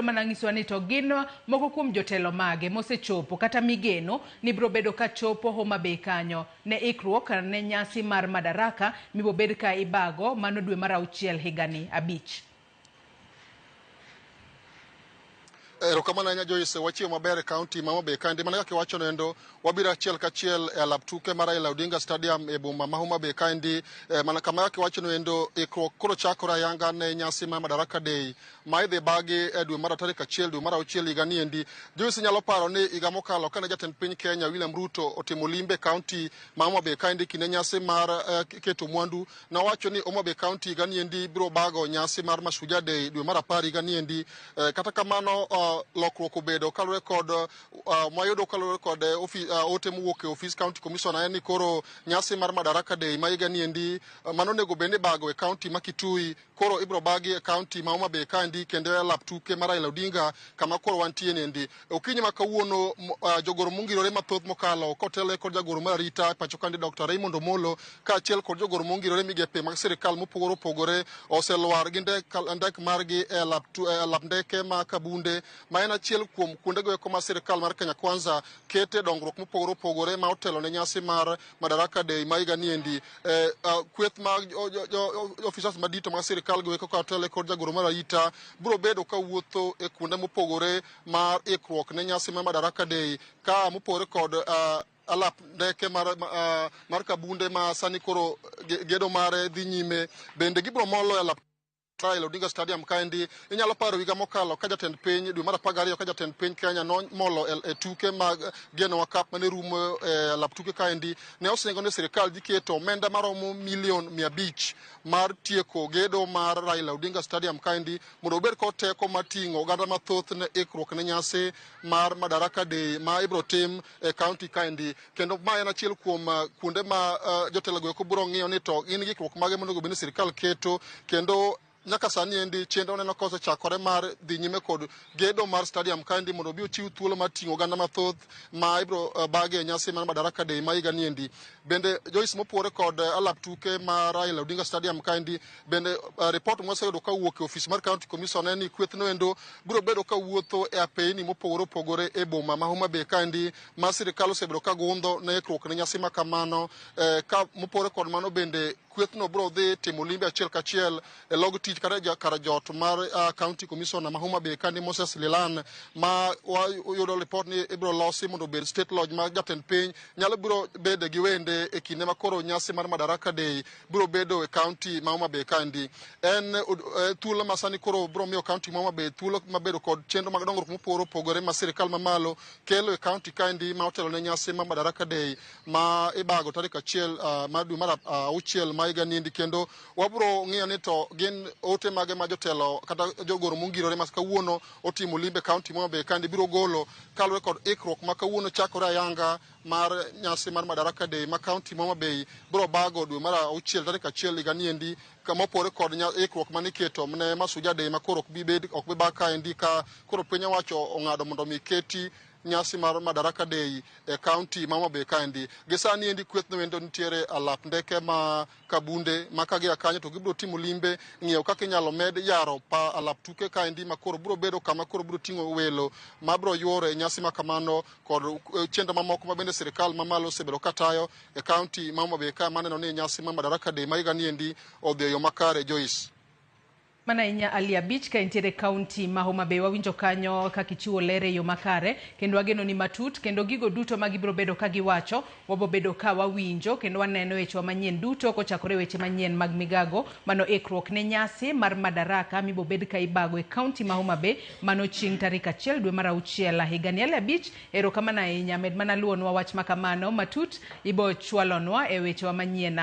mana nyiso ni to gin moko kuom jotelo mage mosechopo kata migeno ni biro bedo ka chopo Homa Bay kanyo ne ikruok ne nyasi mar Madaraka mibo bed ka ibago mano dwe mar 6 higani 5. Erokamano Joyce wachiwo maber county ma Homa Bay kandi mana kaka wacho nendo wabira achiel kachiel e lap tuke mar Raila Odinga Stadium e boma ma Homa Bay kandi mana kama kaka wacho nendo ikruok koro chakore ayanga ne nyasi ma Madaraka Day ma idhi bagi e dwe mar 1 dwe mar 6 higani endi. Joyce nyalo paro ni higa mokalo kane jatend piny Kenya William Ruto otimo limbe county ma Homa Bay kandi kine nyasi mar keto mwandu na wacho ni Homa Bay county higani endi biro bago nyasi mar Mashujaa Day dwe mar 10 higani endi. Kata kamano lokruok obedo kalure kod mayudo kalure kod ote mowuok e office county commissioner en ni koro nyasi mar Madaraka Day ma higani endi mano nego bende bago e county ma Kitui koro ibro bagi e county ma Homa Bay kandi kendo e lap tuke mar Raila Odinga kama koro wantie endi. Okinyi ma kawuono jogoro mongirore mathoth mokalo kotele kod jagoro mar arita pacho kandi Dr. Raymond Omolo kaachiel kod jogoro mongirore migepe mag sirikal mopogore opogore oselwar gi ndek margi e lap ndeke ma Kabunde ma en achiel kuom kuondego eko ma sirikal mar Kenya Kwanza kete dongruok mopogore opogore ma otelo ne nyasi mar Madaraka Day ma higani endi. Kweth mag officers madito mag sirikal go eko ka otelo kod jagoro mar arita biro bedo ka wuotho e kuonde mopogore mar ikruok ne nyasi mar Madaraka Day ka mopogore kod alap ndeke mar Kabunde ma sani koro gedo mare dhi nyime bende gibiro molo e alap Raila Odinga Stadium kandi. Inyalo paro higa mokalo ka jatend piny dwe mar 12 ka jatend piny Kenya no molo e tuke mag Genoa Cup mane rumo e lap tuke kandi ne osingo ne sirikal diketo omenda maromo milion 500 mar tieko gedo mar Raila Odinga Stadium kandi mondo obed kod teko mating'o oganda mathoth ne ikruok ne nyasi mar Madaraka Day ma ibro tim e county kandi kendo ma en achiel kuom kuonde ma jotelo go biro ng'iyo ni to in gi ikruok mage mondo obed ni sirikal keto kendo nyaka sani endi chenro neno kose chakore mar dhi nyime kod gedo mar stadium kandi mondo bi ochiw thuolo mar ting'o oganda mathoth ma ibro bage nyasi mar Madaraka Day ma higani endi. Bende Joyce mopore kod alap tuke mar Raila Odinga Stadium kandi bende report moseyudo ka wuok e office mar county commissioner ni kwethno endo biro bedo ka wuotho e apeni mopogore opogore e boma ma Homa Bay kandi ma sirikal osebedo ka gundho ne ikruok ne nyasi ma kamano ka mopore kod mano bende kwethno biro dhi timo limbe achiel kachiel e log tich kara jot mar county commissioner ma Homa Bay kandi Moses Lilan ma wayudo report ni ibro losi mondo bed state lodge ma jatend piny nyalo biro bede gi wende e kinde ma koro nyasi mar Madaraka Day biro bedo e county ma Homa Bay kandi. En thuolo ma sani koro biro miyo county ma Homa Bay thuolo mabedo kod chenro mag dongruok mopogore opogore ma sirikal mamalo kelo e county kandi ma otelo ne nyasi ma Madaraka Day ma ibago tarik 1 mar dwe mar 6 ma higani endi kendo wabro ng'iyo ni to gin ote mage ma jotelo kata jogoro mongirore ma kawuono otimo limbe county ma Homa Bay kandi biro golo kalure kod ikruok ma kawuono chakore ayanga mar nyasi mar Madaraka Day ma county ma Homa Bay biro bago dwe mar 6 tarik 1 higani endi kama opore kod ikruok maniketo ne Mashujaa Day ma koro ok bi bag ka endi ka koro piny owacho ong'ado mondo mi keti nyasi mar Madaraka Day e county ma Homa Bay kandi. Gisani endi kwethno endo nitiere alap ndeke ma Kabunde ma kagia kanyo to gibiro timo limbe ng'iyo kaka inyalo med yaro pa alap tuke kandi ma koro biro bedo kama koro biro ting'o welo ma biro yore nyasi ma kamano kod chenro mamoko ma bende sirikal mamalo osebedo katayo e county ma Homa Bay ka maneno ni nyasi ma Madaraka Day ma higani endi odhi e yo makare. Joyce mana inya alia beach ka entiere county ma Homa Bay wawinjo kanyo ka kichiwo lere yo makare kendo wageno ni matut kendo gigo duto ma gibiro bedo ka giwacho wabo bedo ka wawinjo kendo waneno weche manyien duto kochakore weche manyien mag migago mano ikruok ne nyasi mar Madaraka mibo bed ka ibago e county ma Homa Bay mano chieng' tarik 1 dwe mar 6 higani. Alia beach erokamano ahinya med mana luonwa wach makamano matut ibo chwalonwa e weche manyien